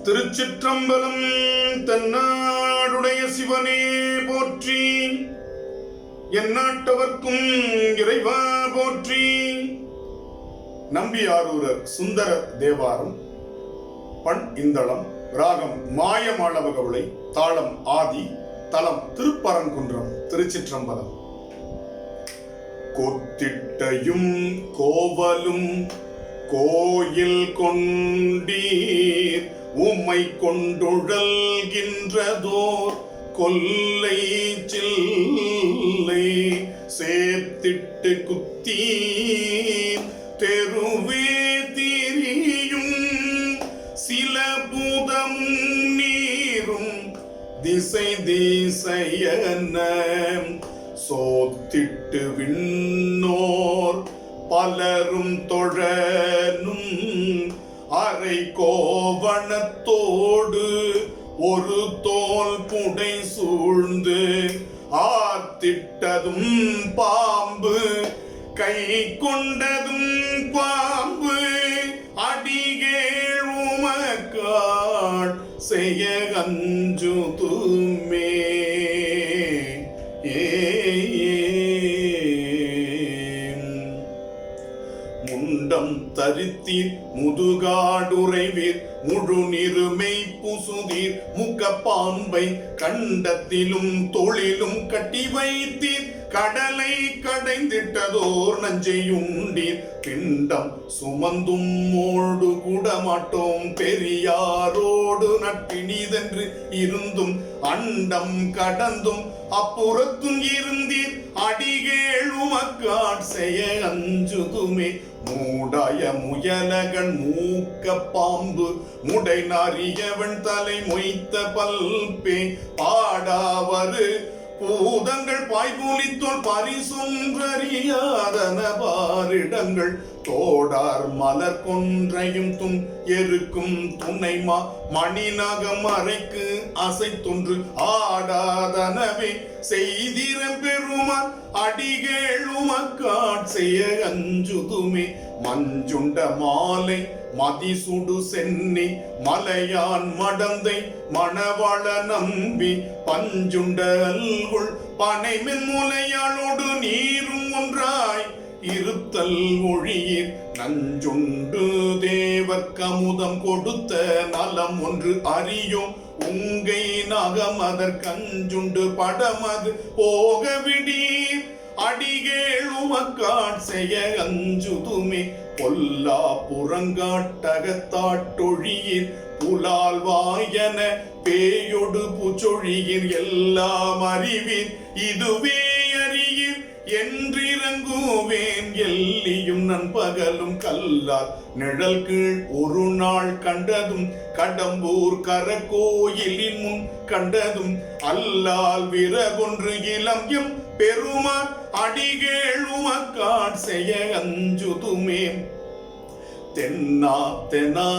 திருச்சிற்றம்பலம். தென்னாடுடைய சிவனே போற்றி, எந்நாட்டவர்க்கும் இறைவா போற்றி. நம்பியாரூரர் சுந்தர தேவாரம். பண் இந்தளம், ராகம் மாயமாளவகவுளை, தாளம் ஆதி, தலம் திருப்பரங்குன்றம். திருச்சிற்றம்பலம். கொத்திட்டையும் கோவலும் கோயில் கொண்டீர், உம்மை கொண்டுழல்கின்றதோர் கொல்லை சில்லை சேர்த்திட்டு குத்தி தெருவே திரியும் சில பூதமும் நீரும் திசை திசையன சோத்திட்டு விண்ணோர் பலரும் தொழனும் அரை கோவணத்தோடு ஒரு தோல் புடை சூழ்ந்து ஆத்திட்டதும் பாம்பு கை கொண்டதும் பாம்பு அடிகேள் உமக்காள் செய்ய அஞ்சுதுமே. முண்டம் தரித்தீர் முதுகாடுரைவீர் முழு நிறுமை புசுதீர் முகப்பாம்பை கண்டத்திலும் தொழிலும் கட்டி வைத்தீர் கடலை கடைந்திட்டதோர் நஞ்சையுண்டீர் பிண்டம் சுமந்தும் மோடு கூட மாட்டோம் பெரியாரோடு நட்பினிதென்று இருந்தும் அண்டம் கடந்தும் அப்புறத்தும் இருந்தீர் அடிகேள் உமக்காட் செய்ய அஞ்சுதுமே. மூடாய முயலகன் மூக்க பாம்பு முடை நாரியவன் தலை மொய்த்த பல்பே பாடாவரு பூதங்கள் பாய்பூலித்தோல் பரிசுன்றறியாதன பாரிடங்கள் தோடார் மலர் கொன்றையும் தும் எருக்கும் துணைமா மணிநகம் அறைக்கு அசைத்தொன்று ஆடாதனவே செய்திரம் பெருமான் அடிகேள் உமக்காட் செய்ய அஞ்சுதுமே. மஞ்சுண்ட மாலை மதிசுடு சென்னி மலையான் மடந்தை மணவள நம்பி பஞ்சுண்ட அல்குள் பனை மென்முலையாளோடு நீரும் ஒன்றாய் இருத்தல் ஒழியீர் நஞ்சுண்டு தேவர்க்கமுதம் கொடுத்த நலம் ஒன்று அறியோம் உங்கை நகமதற் கஞ்சுண்டு படமது போக விடீர் அடிகேள் உமக்காட் செய்ய அஞ்சுதுமே. பொல்லா புறங்காட்டகத்தாட்டொழியீர் புலால் வாயன பேயொடு பூச்சொழியீர் எல்லாம் அறிவீர் இதுவே அறியீர் என்றிறங்குவேன் எல்லியும் நண்பகலும் கல்லால் நிழல் கீழ் ஒரு நாள் கண்டதும் கடம்பூர் கரக்கோயிலின் முன் கண்டதும் அல்லால் விறகொன்று இளம் எம் பெருமான் அடிகேள் உமக்காட் செய்ய அஞ்சுதுமே. தென்னா தெனா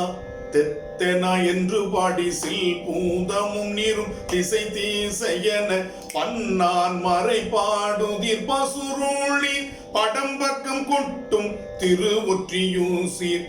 தெத்தெனா என்று பாடி சில் பூதமும் நீரும் திசை தீசையன பன்னான் மறை பாடுதீர் பசுருளி படம் பக்கம் கொட்டும் திருவொற்றியூசீர்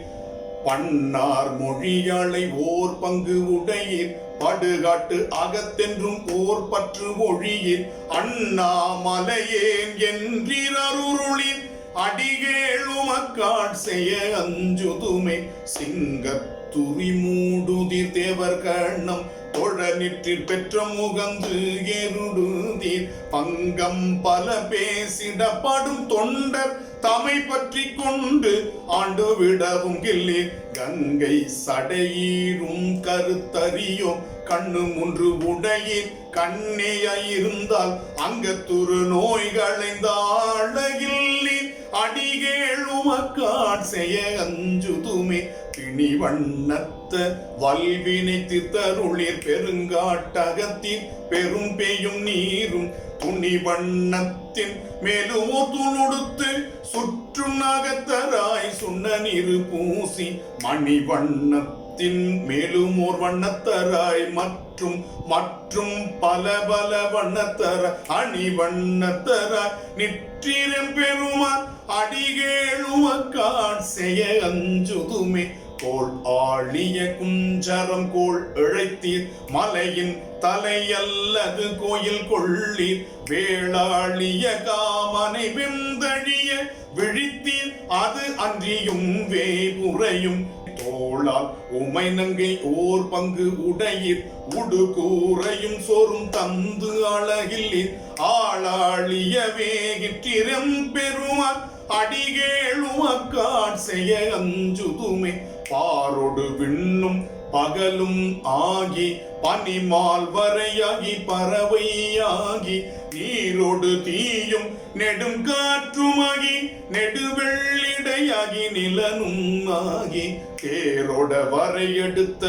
பன்னார் மொழியாளை ஓர் பங்கு உடையீர் படுகாட்டு அகத்தென்றும் ஓர் பற்று ஒழியீர் அண்ணாமலையேன் என்றீர் அருளிர் அடிகேள் உமக்காட் செய்ய அஞ்சுதுமே. சிங்கத்துரி மூடுதீர் தேவர் கண்ணம் தொழ நிற்றில் பெற்ற முகந்து எருடுதீர் பங்கம் பல பேசிடப்படும் தொண்டர் தமை பற்றி கொண்டு ஆண்டு விடவும் கில்லீர் கங்கை சடையீரும் கருத்தறியோம் கண்ணு ஒன்று உடையீர் கண்ணேயாயிருந்தால் அங்கத்துரு நோய்களைந்தாழகில்லீர் அடிகேள் உமக்காட் செய்ய அஞ்சுதுமே. பிணி வண்ணத்த வல்வினை தித்தருளிர் பெருங்காட்டகத்தின் பெரும் பெய்யும் நீரும் துணி வண்ணத்தின் மேலும் துணுடுத்து சுற்றும் நகத்தராய் சுண்ண நீரு பூசி மணி வண்ணத்தின் மேலும் ஓர் வண்ணத்தராய் மற்றும் மற்றும் பல பல வண்ணத்தர அணி வண்ணத்தராய் நிற்றிரம் பெருமான் அடிகேள் உமக்காட் செய்ய அஞ்சுதுமே. கோள் ஆழிய குஞ்சரம் கோள் இழைத்தீர் மலையின் தலை அல்லது கோயில் கொள்ளீர் வேளாழிய காமனை வெந்தழிய விழித்தீர் அது அன்றியும் வேபுரையும் தோளால் உமை நங்கை ஓர் பங்கு உடையீர் உடுகூரையும் சோறும் தந்து அழகில்லீர் ஆளாளிய வேகிற்றிரம் பெருமான் அடிகேளுமக்காட் செய்ய அஞ்சுதுமே பாரொடு விண்ணும் பகலும் ஆகி பனிமால் வரையாகி பறவையாகி நீரோடு தீயும் நெடும் காற்றுமாகி நெடுவெள்ளிடையாகி நிலனும் ஆகி தேரோட வரையெடுத்த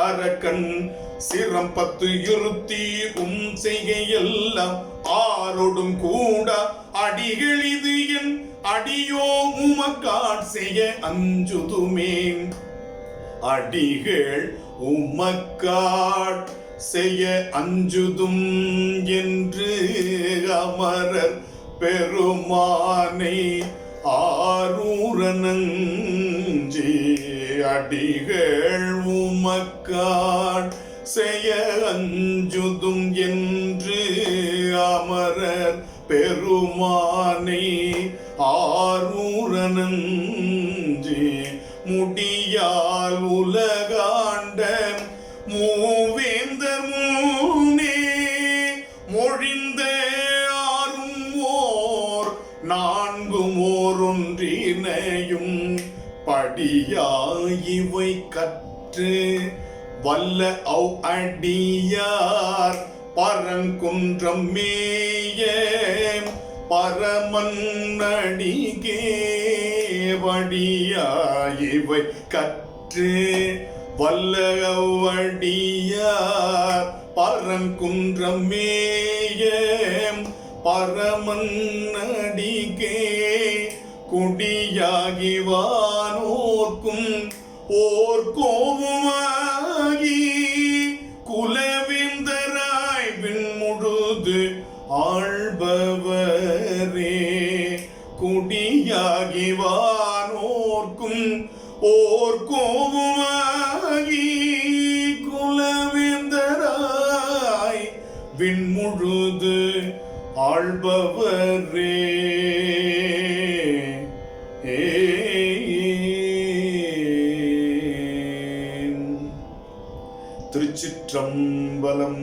அரக்கன் சிரம் 10 இருத்தீரும் செய்கையெல்லாம் ஆரோடும் கூட அடிகளிது என் அடியோ உமக்காட் செய்ய அஞ்சுதுமே அடிகள் உமக்காட் செய்ய அஞ்சுதும் என்று அமரர் பெருமானை ஆரூரனஞ்சி அடிகள் உமக்காட் செய்ய அஞ்சுதும் என்று அமரர் பெருமானை ஆரூரனஞ்சி முடியால் உலகாண்ட மூவேந்தர் முன்னே மொழிந்த ஆறும் ஓர் 4 ஒன்றினையும் படியாயிவை கற்று வல்ல அவ் அடியார் பரங்குன்றம் மேய பரமன் அடிகே வடியாயிவை கற்று வல்லவடியார் பரங்குன்றம் மேய பரமன் அடிகே குடியாகி வானோர்க்கும் ஓர் கோவுமாகி குலவேந்தராய் விண்முழுது ஆள்பவரே குடியாகி வானோர்க்கும் ஓர் கோவுமாகி குலவேந்தராய் விண்முழுது ஆள்பவரே திருச்சிற்றம்பலம்.